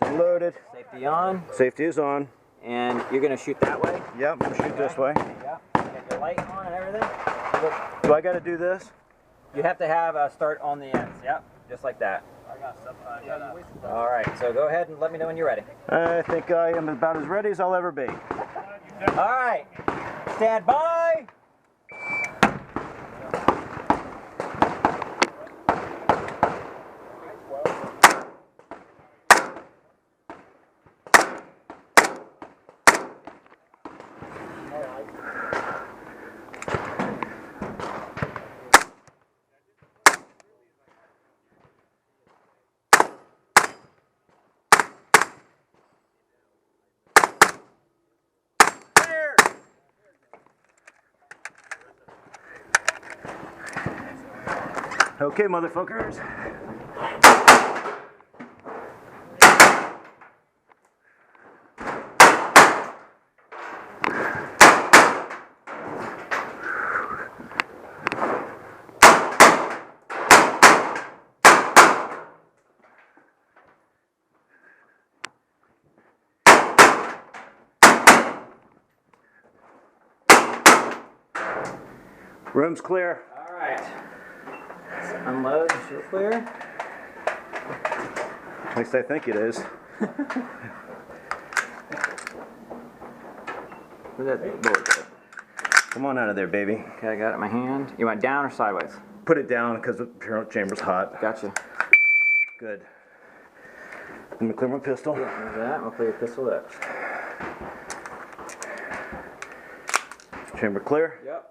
Loaded. Safety on. Safety is on. And you're going to shoot that way? Yep, I'm going to shoot this way. Yep. Get your light on and everything. Do I got to do this? You have to have a start on the ends. Yep, just like that. All right, so go ahead and let me know when you're ready. I think I am about as ready as I'll ever be. All right, stand by. Okay, motherfuckers. Room's clear. All right. Unload, you're clear. At least I think it is. Where's that bullet go? Come on out of there, baby. Okay, I got it in my hand. You want it down or sideways? Put it down because the chamber's hot. Gotcha. Good. Let me clear my pistol. There's that. We'll clear your pistol up. Chamber clear? Yep.